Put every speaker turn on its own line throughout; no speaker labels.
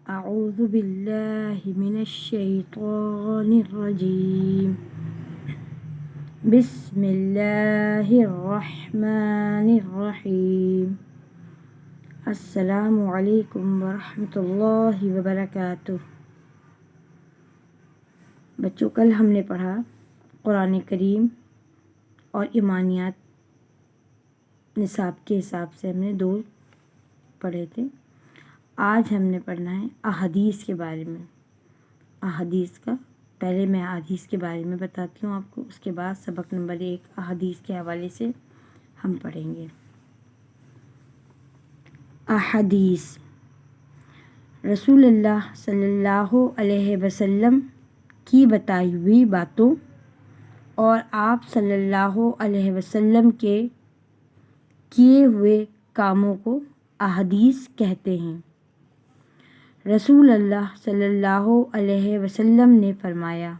اعوذ باللہ من الشیطان الرجیم بسم اللہ الرحمن الرحیم السلام علیکم ورحمۃ اللہ وبرکاتہ۔ بچوں، کل ہم نے پڑھا قرآن کریم اور ایمانیات نصاب کے حساب سے ہم نے 2 پڑھے تھے۔ آج ہم نے پڑھنا ہے احادیث کے بارے میں۔ احادیث کا پہلے میں احادیث کے بارے میں بتاتی ہوں آپ کو، اس کے بعد سبق نمبر 1 احادیث کے حوالے سے ہم پڑھیں گے۔ احادیث رسول اللہ صلی اللہ علیہ وسلم کی بتائی ہوئی باتوں اور آپ صلی اللہ علیہ وسلم کے کیے ہوئے کاموں کو احادیث کہتے ہیں۔ رسول اللہ صلی اللہ علیہ وسلم نے فرمایا،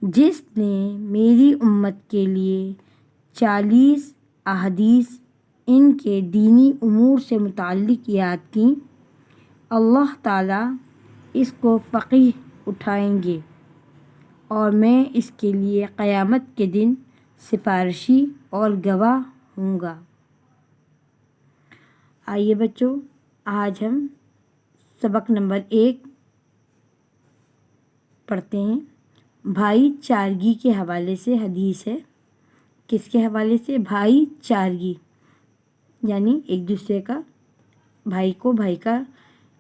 جس نے میری امت کے لیے 40 احادیث ان کے دینی امور سے متعلق یاد کیں، اللہ تعالیٰ اس کو فقیہ اٹھائیں گے اور میں اس کے لیے قیامت کے دن سفارشی اور گواہ ہوں گا۔ آئیے بچوں، آج ہم سبق نمبر 1 پڑھتے ہیں۔ بھائی چارگی کے حوالے سے حدیث ہے۔ کس کے حوالے سے؟ بھائی چارگی، یعنی ایک دوسرے کا بھائی کا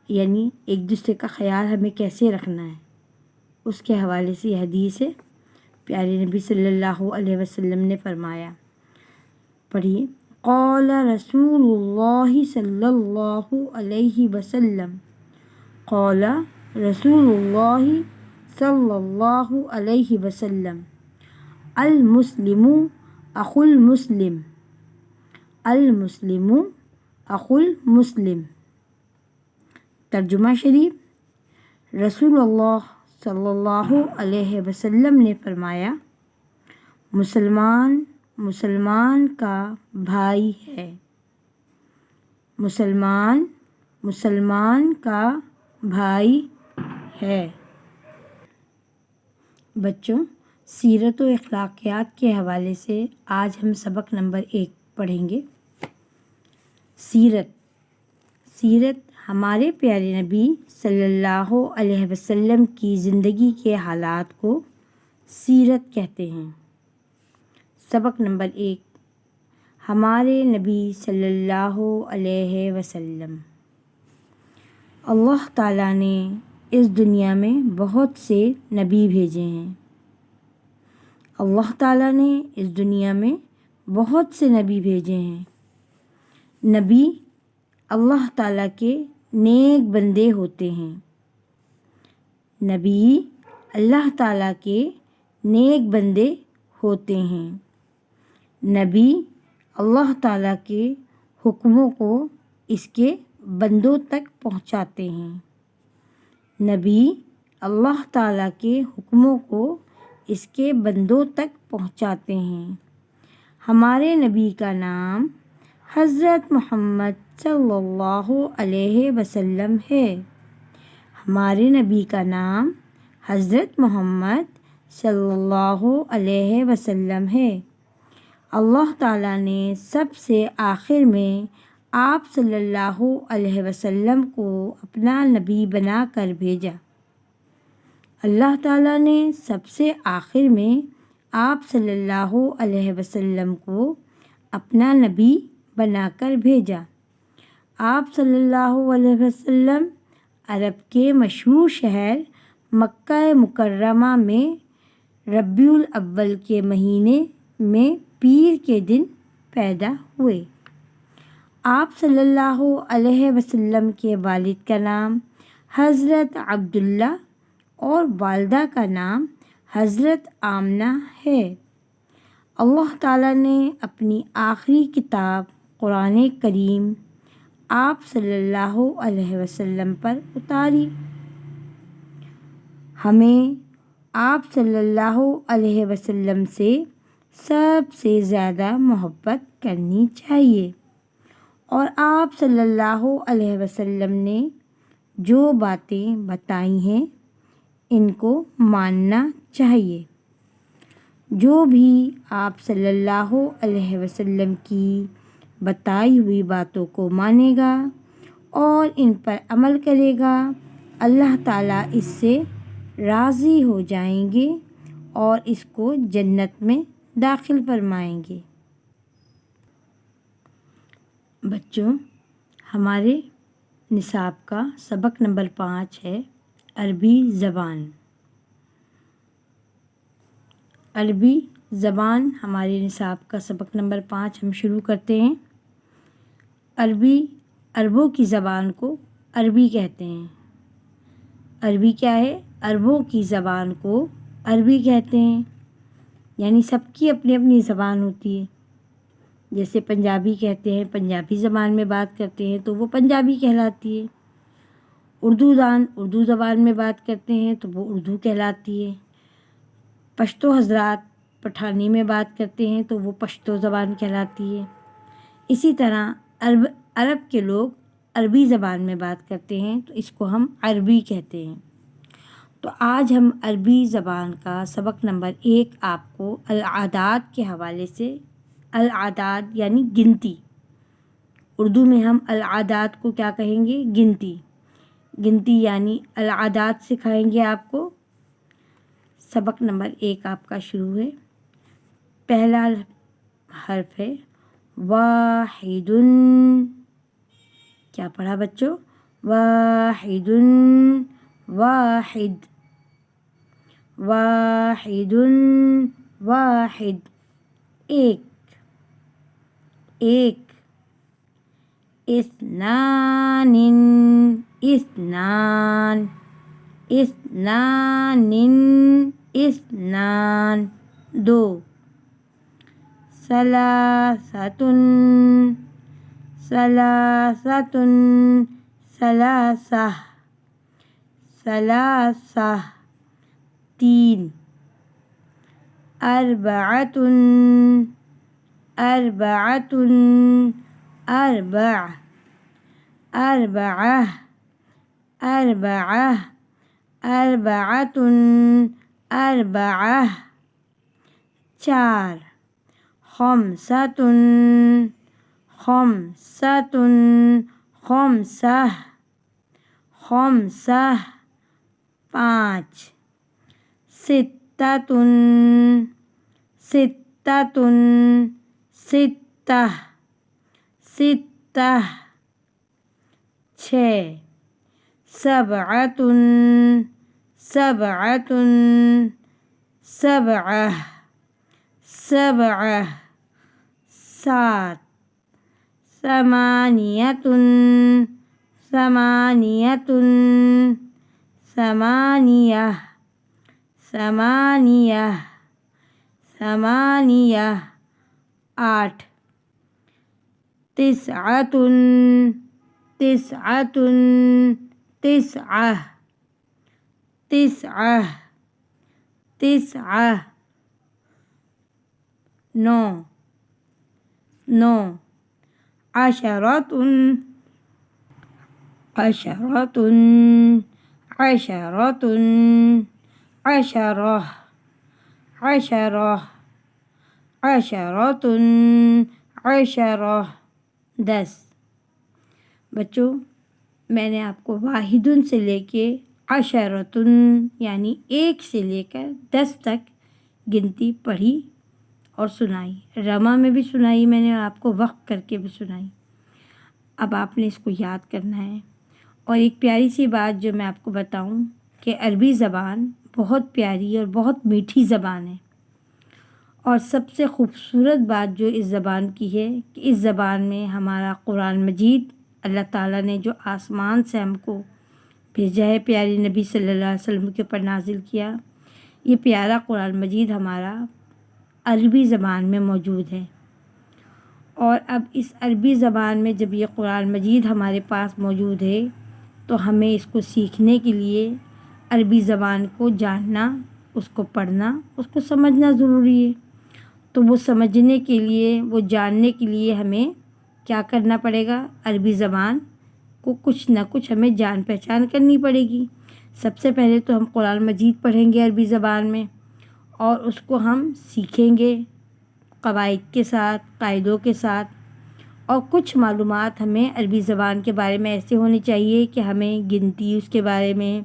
یعنی ایک دوسرے کا خیال ہمیں کیسے رکھنا ہے، اس کے حوالے سے یہ حدیث ہے۔ پیارے نبی صلی اللہ علیہ وسلم نے فرمایا، پڑھیے، قال رسول اللہ صلی اللہ علیہ وسلم، قال رسول اللہ صلی اللہ علیہ وسلم، المسلم اخو المسلم، المسلم اخو المسلم۔ ترجمہ شریف، رسول اللہ صلی اللہ علیہ وسلم نے فرمایا، مسلمان مسلمان کا بھائی ہے، مسلمان مسلمان کا بھائی ہے۔ بچوں، سیرت و اخلاقیات کے حوالے سے آج ہم سبق نمبر 1 پڑھیں گے۔ سیرت ہمارے پیارے نبی صلی اللہ علیہ وسلم کی زندگی کے حالات کو سیرت کہتے ہیں۔ سبق نمبر 1، ہمارے نبی صلی اللہ علیہ وسلم۔ اللہ تعالیٰ نے اس دنیا میں بہت سے نبی بھیجے ہیں۔ اللہ تعالیٰ نے اس دنیا میں بہت سے نبی بھیجے ہیں۔ نبی اللہ تعالیٰ کے نیک بندے ہوتے ہیں۔ نبی اللہ تعالیٰ کے نیک بندے ہوتے ہیں۔ نبی اللہ تعالیٰ کے حکموں کو اس کے بندوں تک پہنچاتے ہیں۔ نبی اللہ تعالیٰ کے حکموں کو اس کے بندوں تک پہنچاتے ہیں۔ ہمارے نبی کا نام حضرت محمد صلی اللہ علیہ وسلم ہے۔ ہمارے نبی کا نام حضرت محمد صلی اللہ علیہ وسلم ہے۔ اللہ تعالیٰ نے سب سے آخر میں آپ صلی اللہ علیہ وسلم کو اپنا نبی بنا کر بھیجا۔ اللہ تعالیٰ نے سب سے آخر میں آپ صلی اللہ علیہ وسلم کو اپنا نبی بنا کر بھیجا۔ آپ صلی اللہ علیہ وسلم عرب کے مشہور شہر مکہ مکرمہ میں ربیع الاول کے مہینے میں پیر کے دن پیدا ہوئے۔ آپ صلی اللہ علیہ وسلم کے والد کا نام حضرت عبداللہ اور والدہ کا نام حضرت آمنہ ہے۔ اللہ تعالیٰ نے اپنی آخری کتاب قرآن کریم آپ صلی اللہ علیہ وسلم پر اتاری۔ ہمیں آپ صلی اللہ علیہ وسلم سے سب سے زیادہ محبت کرنی چاہیے، اور آپ صلی اللہ علیہ وسلم نے جو باتیں بتائی ہیں ان کو ماننا چاہیے۔ جو بھی آپ صلی اللہ علیہ وسلم کی بتائی ہوئی باتوں کو مانے گا اور ان پر عمل کرے گا، اللہ تعالیٰ اس سے راضی ہو جائیں گے اور اس کو جنت میں داخل فرمائیں گے۔ بچوں، ہمارے نصاب کا سبق نمبر 5 ہے عربی زبان۔ عربی زبان ہمارے نصاب کا سبق نمبر 5 ہم شروع کرتے ہیں۔ عربوں کی زبان کو عربی کہتے ہیں۔ عربی کیا ہے؟ عربوں کی زبان کو عربی کہتے ہیں، یعنی سب کی اپنی اپنی زبان ہوتی ہے۔ جیسے پنجابی کہتے ہیں، پنجابی زبان میں بات کرتے ہیں تو وہ پنجابی کہلاتی ہے۔ اردو دان اردو زبان میں بات کرتے ہیں تو وہ اردو کہلاتی ہے۔ پشتو حضرات پٹھانی میں بات کرتے ہیں تو وہ پشتو زبان کہلاتی ہے۔ اسی طرح عرب کے لوگ عربی زبان میں بات کرتے ہیں تو اس کو ہم عربی کہتے ہیں۔ تو آج ہم عربی زبان کا سبق نمبر 1 آپ کو العادات کے حوالے سے، العادات یعنی گنتی، اردو میں ہم العادات کو کیا کہیں گے؟ گنتی یعنی العادات سکھائیں گے آپ کو۔ سبق نمبر 1 آپ کا شروع ہے۔ پہلا حرف ہے واحد۔ کیا پڑھا بچوں؟ واحد، واحد، واحد، واحد، ایک، ایک۔ اثنان، اثنان، اثنان، اثنان، دو۔ ثلاثۃ، ثلاثۃ، ثلاثہ، ثلاثہ، تین۔ اربعۃ، اربعۃ، اربع، اربعہ، اربعہ، اربعۃ، اربعہ، چار۔ خمسۃ، خمسۃ، خمسہ، خمسہ، پانچ۔ ستۃ، ستۃ، ستہ، ستہ، چھ۔ سبعۃ، سبعۃ، سبعہ، سبعہ، سات۔ ثمانیۃ، ثمانیۃ، ثمانیہ، ثمانیہ، ثمانیہ، آٹھ۔ تسعۃ، تسعۃ، تسعہ، تسعہ، تسعہ، نو، نو۔ عشرۃ، عشرۃ، عشرۃ، عشرہ، عشرہ، عشرۃ، عشرہ، دس۔ بچوں، میں نے آپ کو واحد سے لے کے عشرۃ یعنی 1 سے لے کر 10 تک گنتی پڑھی اور سنائی، رما میں بھی سنائی میں نے، آپ کو وقف کر کے بھی سنائی۔ اب آپ نے اس کو یاد کرنا ہے۔ اور ایک پیاری سی بات جو میں آپ کو بتاؤں کہ عربی زبان بہت پیاری اور بہت میٹھی زبان ہے، اور سب سے خوبصورت بات جو اس زبان کی ہے کہ اس زبان میں ہمارا قرآن مجید اللہ تعالیٰ نے جو آسمان سے ہم کو بھیجا ہے، پیارے نبی صلی اللہ علیہ وسلم کے اوپر نازل کیا، یہ پیارا قرآن مجید ہمارا عربی زبان میں موجود ہے۔ اور اب اس عربی زبان میں جب یہ قرآن مجید ہمارے پاس موجود ہے تو ہمیں اس کو سیکھنے کے لیے عربی زبان کو جاننا، اس کو پڑھنا، اس کو سمجھنا ضروری ہے۔ تو وہ سمجھنے کے لیے، وہ جاننے کے لیے ہمیں کیا کرنا پڑے گا؟ عربی زبان کو کچھ نہ کچھ ہمیں جان پہچان کرنی پڑے گی۔ سب سے پہلے تو ہم قرآن مجید پڑھیں گے عربی زبان میں، اور اس کو ہم سیکھیں گے قواعد کے ساتھ، قاعدوں کے ساتھ، اور کچھ معلومات ہمیں عربی زبان کے بارے میں ایسے ہونی چاہیے کہ ہمیں گنتی اس کے بارے میں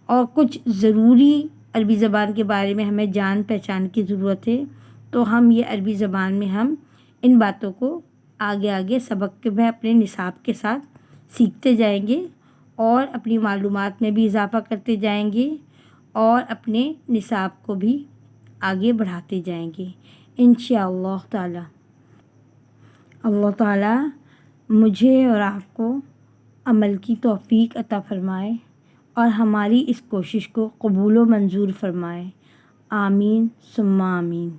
اور کچھ ضروری عربی زبان کے بارے میں ہمیں جان پہچان کی ضرورت ہے۔ تو ہم یہ عربی زبان میں ہم ان باتوں کو آگے آگے سبق میں اپنے نصاب کے ساتھ سیکھتے جائیں گے اور اپنی معلومات میں بھی اضافہ کرتے جائیں گے اور اپنے نصاب کو بھی آگے بڑھاتے جائیں گے انشاءاللہ تعالی۔ اللہ تعالی مجھے اور آپ کو عمل کی توفیق عطا فرمائے اور ہماری اس کوشش کو قبول و منظور فرمائے۔ آمین ثم آمین۔